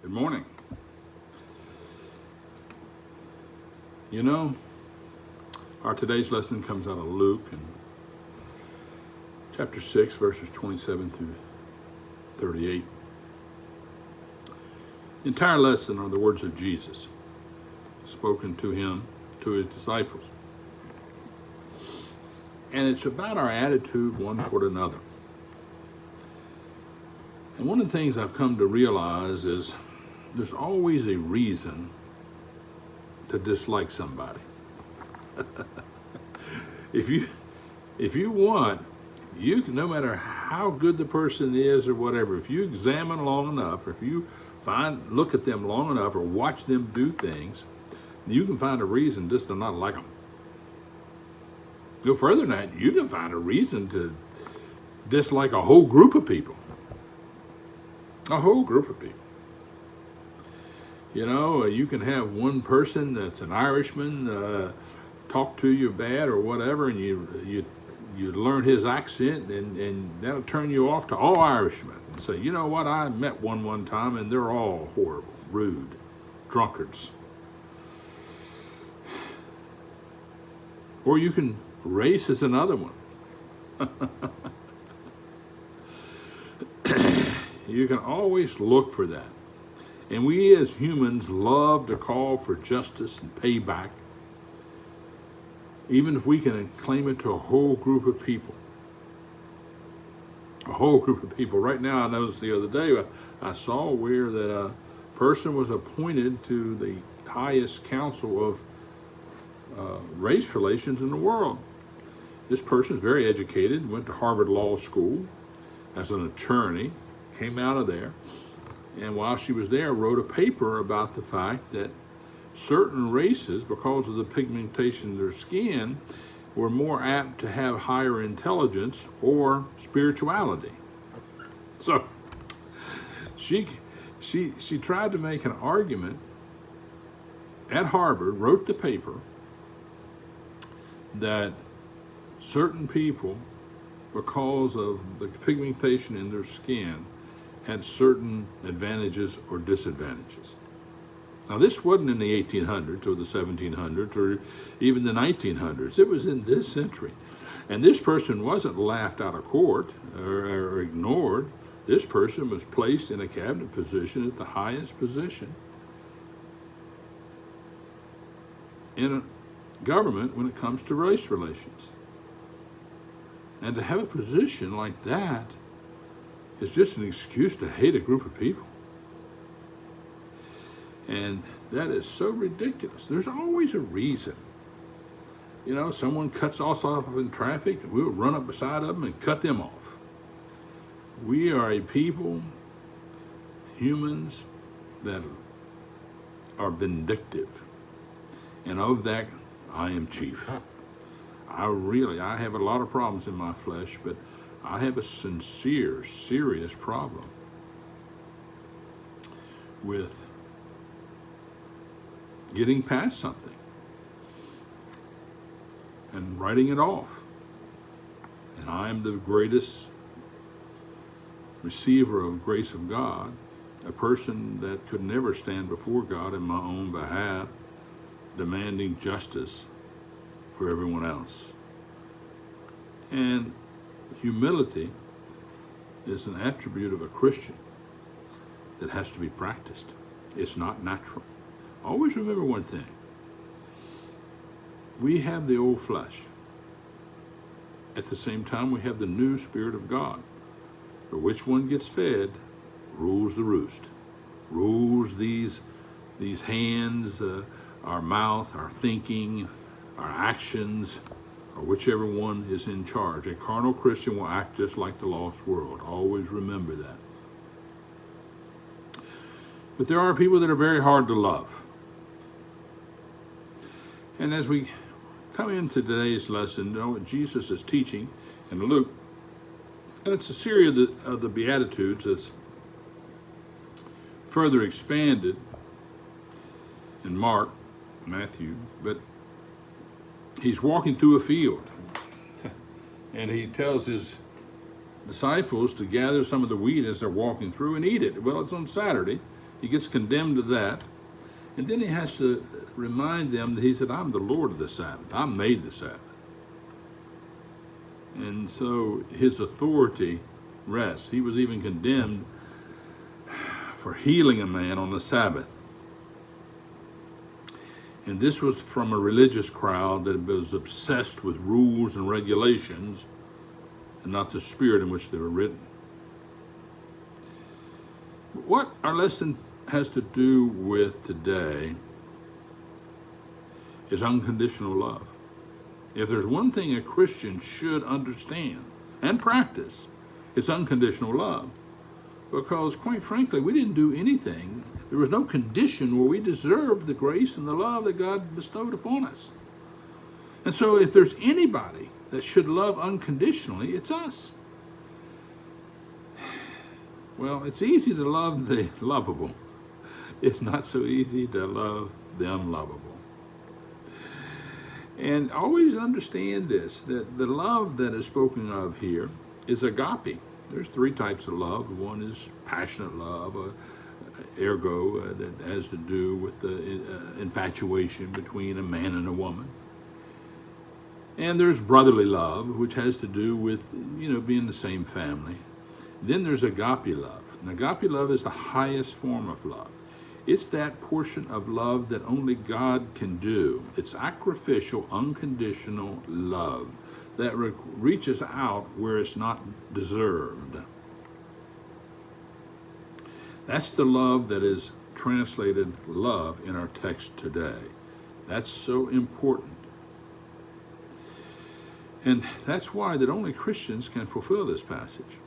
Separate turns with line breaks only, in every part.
Good morning. You know, our today's lesson comes out of Luke and chapter 6, verses 27 through 38. The entire lesson are the words of Jesus, spoken to him, to his disciples. And it's about our attitude one toward another. And one of the things I've come to realize is there's always a reason to dislike somebody. If you want, you can, no matter how good the person is or whatever, if you examine long enough, or if you look at them long enough or watch them do things, you can find a reason just to not like them. Go further than that, you can find a reason to dislike a whole group of people. A whole group of people. You know, you can have one person that's an Irishman talk to you bad or whatever, and you learn his accent, and that'll turn you off to all Irishmen. And say, you know what, I met one time, and they're all horrible, rude, drunkards. Or you can, race is another one. You can always look for that. And we as humans love to call for justice and payback, even if we can claim it to a whole group of people. A whole group of people. Right now, I noticed the other day, I saw where that a person was appointed to the highest council of race relations in the world. This person is very educated, went to Harvard Law School as an attorney, came out of there, and while she was there, wrote a paper about the fact that certain races, because of the pigmentation of their skin, were more apt to have higher intelligence or spirituality. So she tried to make an argument at Harvard, wrote the paper, that certain people, because of the pigmentation in their skin, had certain advantages or disadvantages. Now, this wasn't in the 1800s or the 1700s or even the 1900s. It was in this century. And this person wasn't laughed out of court or ignored. This person was placed in a cabinet position at the highest position in a government when it comes to race relations. And to have a position like that is just an excuse to hate a group of people. And that is so ridiculous. There's always a reason. You know, someone cuts us off in traffic, we'll run up beside of them and cut them off. We are a people, humans, that are vindictive. And of that, I am chief. I have a lot of problems in my flesh, but I have a sincere, serious problem with getting past something and writing it off. And I am the greatest receiver of grace of God, a person that could never stand before God in my own behalf, demanding justice for everyone else. And humility is an attribute of a Christian that has to be practiced. It's not natural. Always remember one thing. We have the old flesh. At the same time, we have the new Spirit of God. But which one gets fed rules the roost. Rules these hands, our mouth, our thinking, our actions, or whichever one is in charge. A carnal Christian will act just like the lost world. Always remember that. But there are people that are very hard to love. And as we come into today's lesson, you know what Jesus is teaching in Luke, and it's a series of the Beatitudes that's further expanded in Mark, Matthew, but he's walking through a field and he tells his disciples to gather some of the wheat as they're walking through and eat it. Well, it's on Saturday. He gets condemned to that. And then he has to remind them that he said, I'm the Lord of the Sabbath. I made the Sabbath. And so his authority rests. He was even condemned for healing a man on the Sabbath. And this was from a religious crowd that was obsessed with rules and regulations and not the spirit in which they were written. What our lesson has to do with today is unconditional love. If there's one thing a Christian should understand and practice, it's unconditional love. Because quite frankly, we didn't do anything. There was no condition where we deserved the grace and the love that God bestowed upon us. And so if there's anybody that should love unconditionally, it's us. Well, it's easy to love the lovable. It's not so easy to love the unlovable. And always understand this, that the love that is spoken of here is agape. There's three types of love. One is passionate love, ergo, that has to do with the infatuation between a man and a woman. And there's brotherly love, which has to do with, being the same family. Then there's agape love. And agape love is the highest form of love. It's that portion of love that only God can do. It's sacrificial, unconditional love that reaches out where it's not deserved. That's the love that is translated love in our text today. That's so important. And that's why that only Christians can fulfill this passage.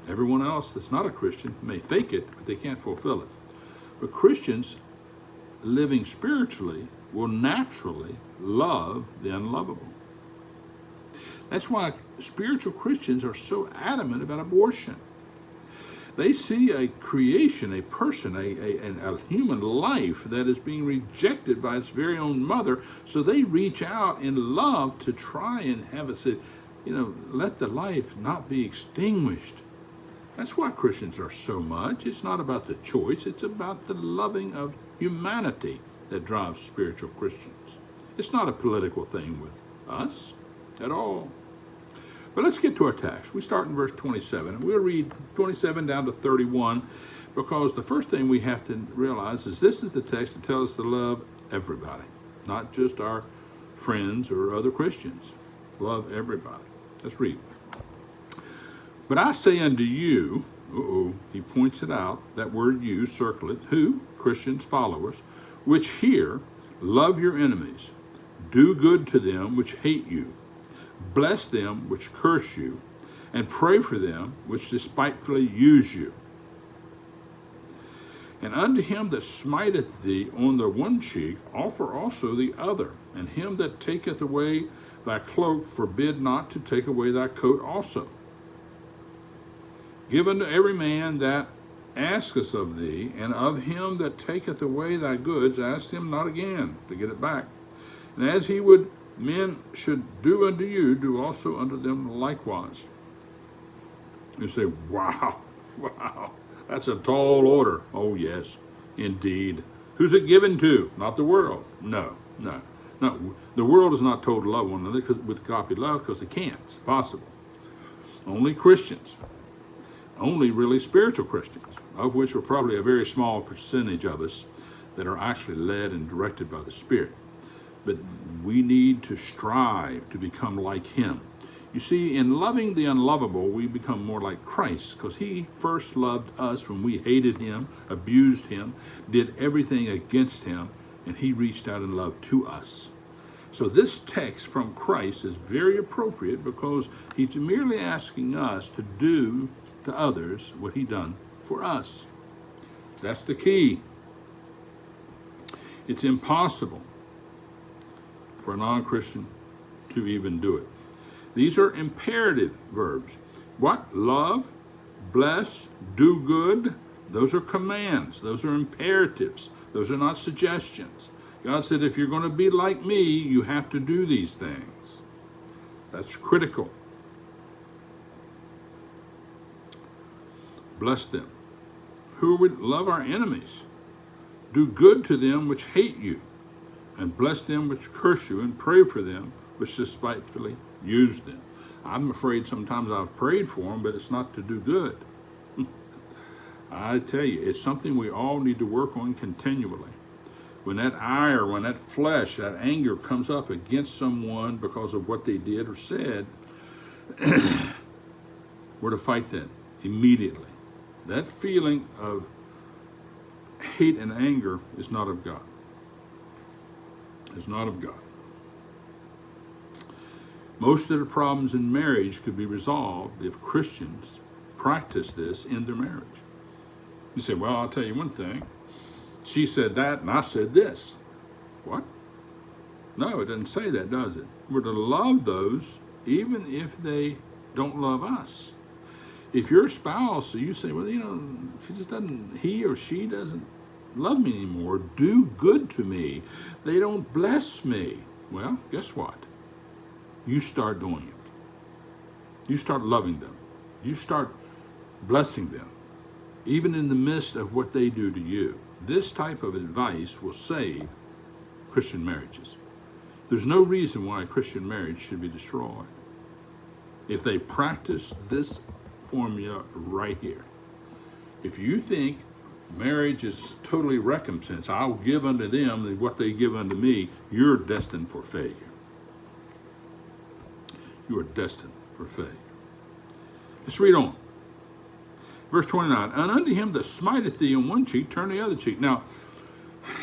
Everyone else that's not a Christian may fake it, but they can't fulfill it. But Christians living spiritually will naturally love the unlovable. That's why spiritual Christians are so adamant about abortion. They see a creation, a person, a human life that is being rejected by its very own mother, so they reach out in love to try and have it said, let the life not be extinguished. That's why Christians are so much. It's not about the choice, it's about the loving of humanity that drives spiritual Christians. It's not a political thing with us at all. But let's get to our text. We start in verse 27, and we'll read 27 down to 31, because the first thing we have to realize is this is the text that tells us to love everybody, not just our friends or other Christians. Love everybody. Let's read. But I say unto you, he points it out, that word you, circle it, who? Christians, followers, which hear, love your enemies, do good to them which hate you, bless them which curse you, and pray for them which despitefully use you. And unto him that smiteth thee on the one cheek, offer also the other, and him that taketh away thy cloak, forbid not to take away thy coat also. Give unto every man that asketh of thee, and of him that taketh away thy goods, ask him not again to get it back. And as he would men should do unto you, do also unto them likewise. You say, wow, that's a tall order. Oh, yes, indeed. Who's it given to? Not the world. No. The world is not told to love one another with agape love, because they can't. It's impossible. Only Christians. Only really spiritual Christians, of which are probably a very small percentage of us that are actually led and directed by the Spirit. But we need to strive to become like him. You see, in loving the unlovable, we become more like Christ, because he first loved us when we hated him, abused him, did everything against him, and he reached out in love to us. So this text from Christ is very appropriate, because he's merely asking us to do to others what he done for us. That's the key. It's impossible for a non-Christian to even do it. These are imperative verbs. What? Love, bless, do good. Those are commands. Those are imperatives. Those are not suggestions. God said, if you're going to be like me, you have to do these things. That's critical. Bless them. Who would love our enemies? Do good to them which hate you, and bless them which curse you, and pray for them which despitefully use them. I'm afraid sometimes I've prayed for them, but it's not to do good. I tell you, it's something we all need to work on continually. When that ire, when that flesh, that anger comes up against someone because of what they did or said, we're to fight that immediately. That feeling of hate and anger is not of God. It's not of God. Most of the problems in marriage could be resolved if Christians practice this in their marriage. You say, well, I'll tell you one thing. She said that and I said this. What? No, it doesn't say that, does it? We're to love those even if they don't love us. If your spouse, you say, well, she just doesn't, he or she doesn't love me anymore, do good to me, they don't bless me. Well, guess what? You start doing it. You start loving them. You start blessing them, even in the midst of what they do to you. This type of advice will save Christian marriages. There's no reason why a Christian marriage should be destroyed if they practice this formula right here. If you think marriage is totally recompense, I'll give unto them what they give unto me, you're destined for failure. You are destined for failure. Let's read on. Verse 29, and unto him that smiteth thee on one cheek, turn the other cheek. Now,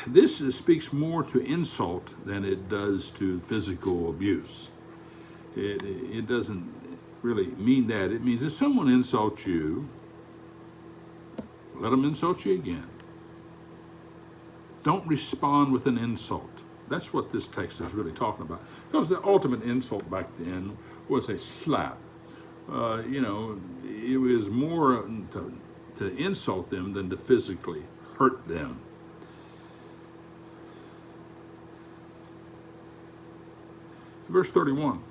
this speaks more to insult than it does to physical abuse. It doesn't really mean that. It means if someone insults you, let them insult you again. Don't respond with an insult. That's what this text is really talking about. Because the ultimate insult back then was a slap. It was more to insult them than to physically hurt them. Verse 31.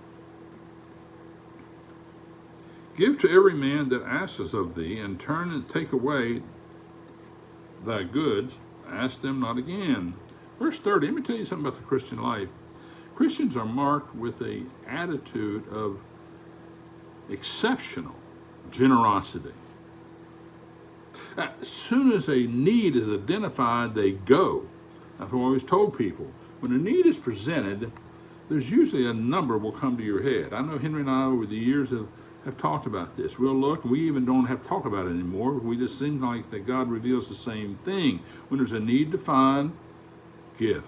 Give to every man that asketh of thee, and turn and take away thy goods, ask them not again. Verse 30, let me tell you something about the Christian life. Christians are marked with an attitude of exceptional generosity. As soon as a need is identified, they go. I've always told people, when a need is presented, there's usually a number will come to your head. I know Henry and I over the years have talked about this. We'll look, and we even don't have to talk about it anymore. We just seem like that God reveals the same thing. When there's a need to find, give.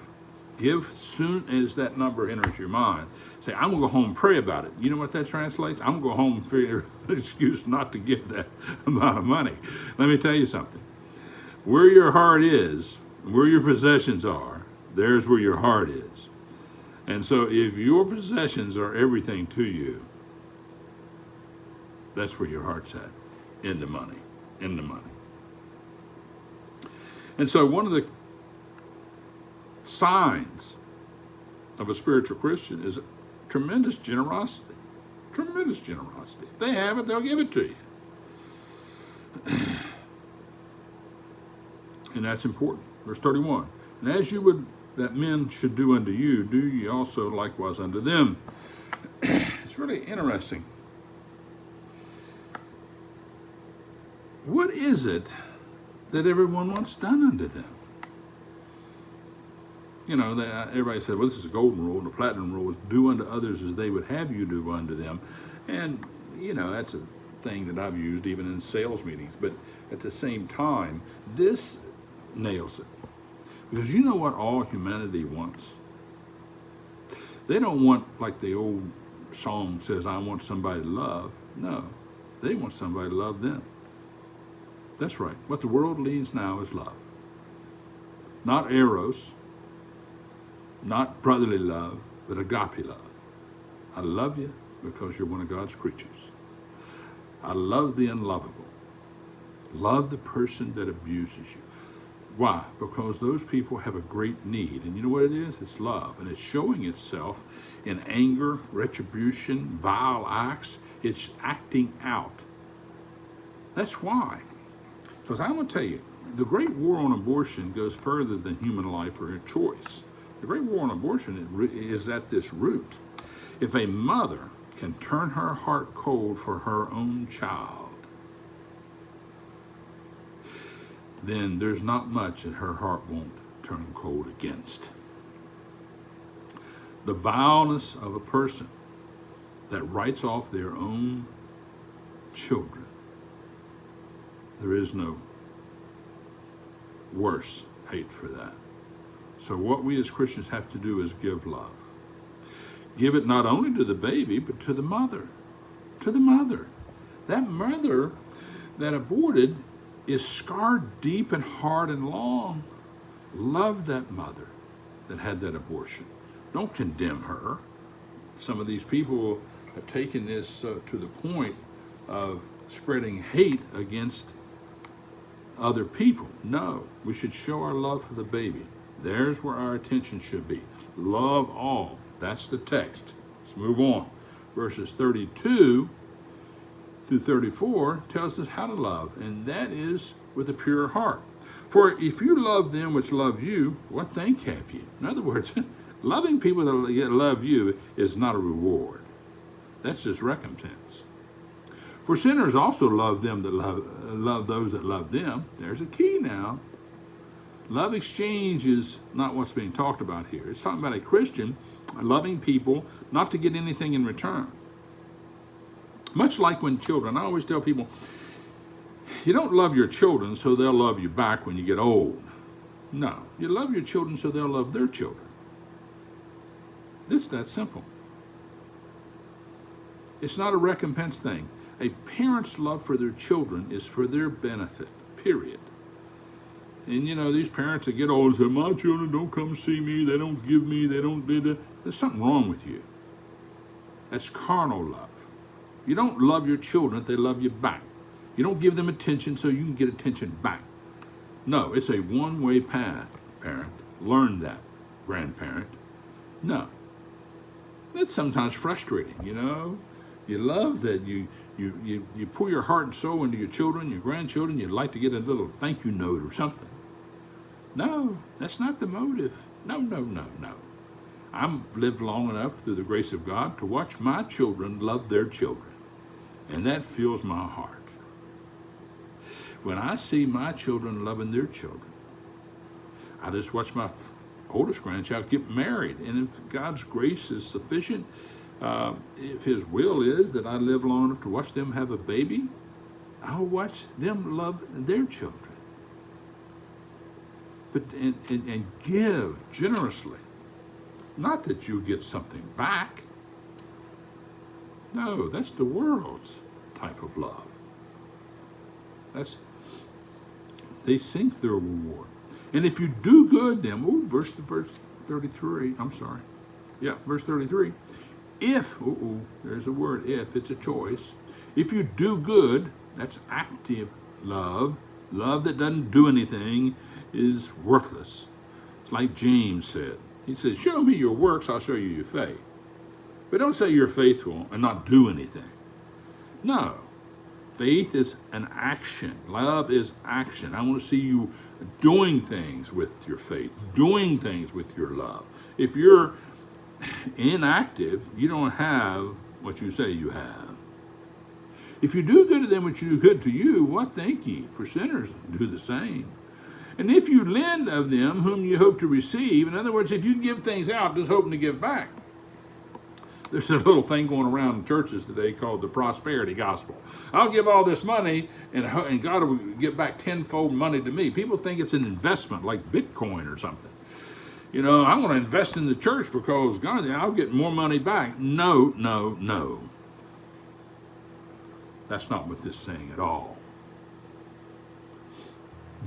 Give as soon as that number enters your mind. Say, I'm going to go home and pray about it. You know what that translates? I'm going to go home and figure an excuse not to give that amount of money. Let me tell you something. Where your heart is, where your possessions are, there's where your heart is. And so if your possessions are everything to you, that's where your heart's at, in the money. And so one of the signs of a spiritual Christian is tremendous generosity. Tremendous generosity. If they have it, they'll give it to you. And that's important. Verse 31. And as you would that men should do unto you, do ye also likewise unto them. It's really interesting. What is it that everyone wants done unto them? Everybody said, well, this is a golden rule, and the platinum rule is do unto others as they would have you do unto them. And, that's a thing that I've used even in sales meetings. But at the same time, this nails it. Because you know what all humanity wants? They don't want, like the old song says, I want somebody to love. No, they want somebody to love them. That's right. What the world needs now is love. Not eros, not brotherly love, but agape love. I love you because you're one of God's creatures. I love the unlovable. Love the person that abuses you. Why? Because those people have a great need. And you know what it is? It's love. And it's showing itself in anger, retribution, vile acts. It's acting out. That's why. Because I'm going to tell you, the Great War on Abortion goes further than human life or a choice. The Great War on Abortion is at this root. If a mother can turn her heart cold for her own child, then there's not much that her heart won't turn cold against. The vileness of a person that writes off their own children, there is no worse hate for that. So what we as Christians have to do is give love. Give it not only to the baby, but to the mother. To the mother. That mother that aborted is scarred deep and hard and long. Love that mother that had that abortion. Don't condemn her. Some of these people have taken this to the point of spreading hate against other people. No, we should show our love for the baby. There's where our attention should be. Love all. That's the text. Let's move on. Verses 32 through 34 tells us how to love, and that is with a pure heart. For if you love them which love you, what thank have you? In other words, loving people that love you is not a reward. That's just recompense. For sinners also love them that love those that love them. There's a key now. Love exchange is not what's being talked about here. It's talking about a Christian loving people not to get anything in return. Much like when children, I always tell people, you don't love your children so they'll love you back when you get old. No, you love your children so they'll love their children. It's that simple. It's not a recompense thing. A parent's love for their children is for their benefit, period. And you know, these parents that get old and say, my children don't come see me, they don't give me, they don't do that. There's something wrong with you. That's carnal love. You don't love your children, they love you back. You don't give them attention so you can get attention back. No, it's a one-way path, parent. Learn that, grandparent. No. That's sometimes frustrating, you know. You love that you pour your heart and soul into your children, your grandchildren. You'd like to get a little thank you note or something. No, that's not the motive. No. I've lived long enough through the grace of God to watch my children love their children. And that fills my heart. When I see my children loving their children, I just watch my oldest grandchild get married. And if God's grace is sufficient, if His will is that I live long enough to watch them have a baby, I'll watch them love their children. But and give generously. Not that you get something back. No, that's the world's type of love. They think their reward. And if you do good, then, verse 33, I'm sorry. Yeah, verse 33. If, there's a word, if, it's a choice. If you do good, that's active love. Love that doesn't do anything is worthless. It's like James said. He said, show me your works, I'll show you your faith. But don't say you're faithful and not do anything. No. Faith is an action. Love is action. I want to see you doing things with your faith, doing things with your love. If you're inactive, you don't have what you say you have. If you do good to them which do good to you, what think ye? For sinners do the same. And if you lend of them whom you hope to receive, in other words, if you give things out just hoping to give back. There's a little thing going around in churches today called the prosperity gospel. I'll give all this money and God will give back tenfold money to me. People think it's an investment like Bitcoin or something. You know, I'm going to invest in the church because God, I'll get more money back. No. That's not what this is saying at all.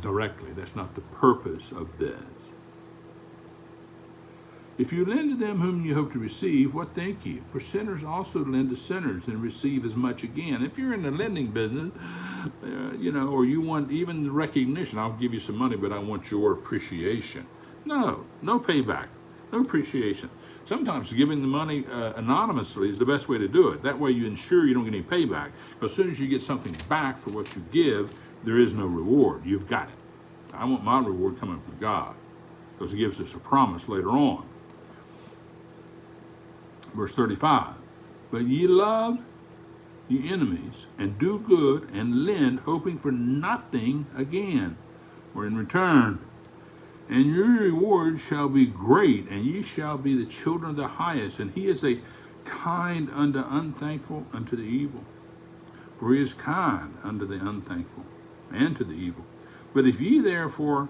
Directly, that's not the purpose of this. If you lend to them whom you hope to receive, what think ye? For sinners also lend to sinners and receive as much again. If you're in the lending business, or you want even the recognition, I'll give you some money, but I want your appreciation. No payback, no appreciation. Sometimes giving the money anonymously is the best way to do it. That way you ensure you don't get any payback. Because as soon as you get something back for what you give, there is no reward. You've got it. I want my reward coming from God, because he gives us a promise later on. Verse 35, but ye love ye enemies, and do good, and lend, hoping for nothing again, or in return. And your reward shall be great, and ye shall be the children of the highest. And he is a kind unto unthankful, unto the evil. For he is kind unto the unthankful, and to the evil. But ye therefore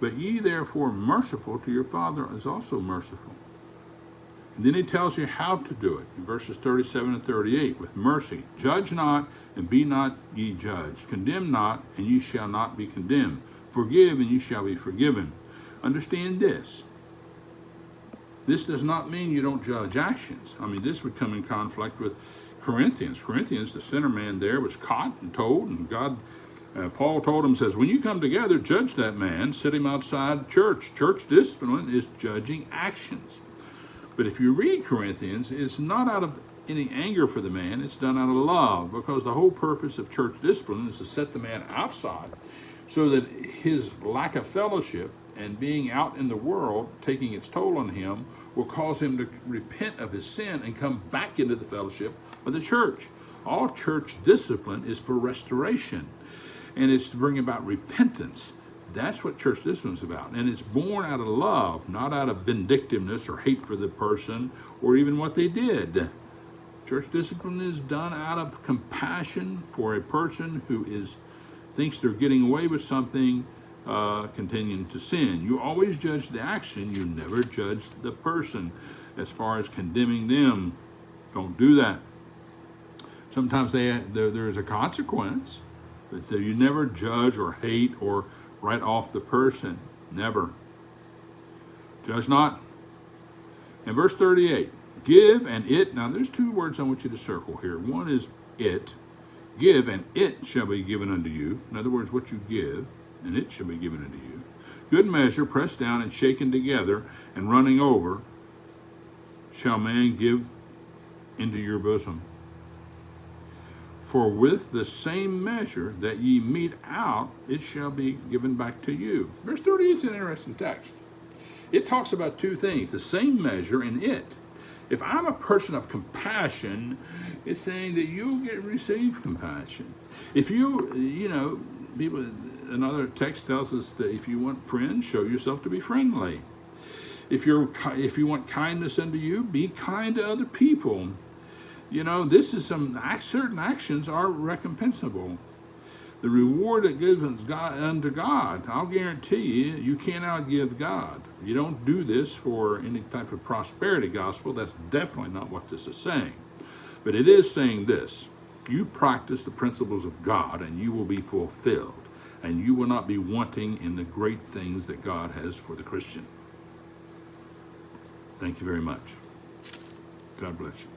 merciful to your Father is also merciful. And then he tells you how to do it in verses 37 and 38 with mercy. Judge not, and be not ye judged. Condemn not, and ye shall not be condemned. Forgive, and ye shall be forgiven. Understand this. This does not mean you don't judge actions. I mean, this would come in conflict with Corinthians. Corinthians, the sinner man there, was caught and told, and God, Paul told him, says, when you come together, judge that man, sit him outside church. Church discipline is judging actions. But if you read Corinthians, it's not out of any anger for the man, it's done out of love, because the whole purpose of church discipline is to set the man outside so that his lack of fellowship and being out in the world, taking its toll on him, will cause him to repent of his sin and come back into the fellowship of the church. All church discipline is for restoration, and it's to bring about repentance. That's what church discipline is about. And it's born out of love, not out of vindictiveness or hate for the person or even what they did. Church discipline is done out of compassion for a person who thinks they're getting away with something, continuing to sin. You always judge the action. You never judge the person as far as condemning them. Don't do that. Sometimes there's a consequence, but you never judge or hate or write off the person. Never. Judge not. And verse 38, give and it, now there's two words I want you to circle here. One is it. Give and it shall be given unto you. In other words, what you give, and it shall be given unto you. Good measure, pressed down and shaken together and running over, shall man give into your bosom. For with the same measure that ye mete out, it shall be given back to you. Verse 38 is an interesting text. It talks about two things, the same measure and it. If I'm a person of compassion, it's saying that you'll receive compassion. If people, another text tells us that if you want friends, show yourself to be friendly. If you want kindness unto you, be kind to other people. This is certain actions are recompensable. The reward that gives unto God, I'll guarantee you can't outgive God. You don't do this for any type of prosperity gospel. That's definitely not what this is saying. But it is saying this: you practice the principles of God and you will be fulfilled, and you will not be wanting in the great things that God has for the Christian. Thank you very much. God bless you.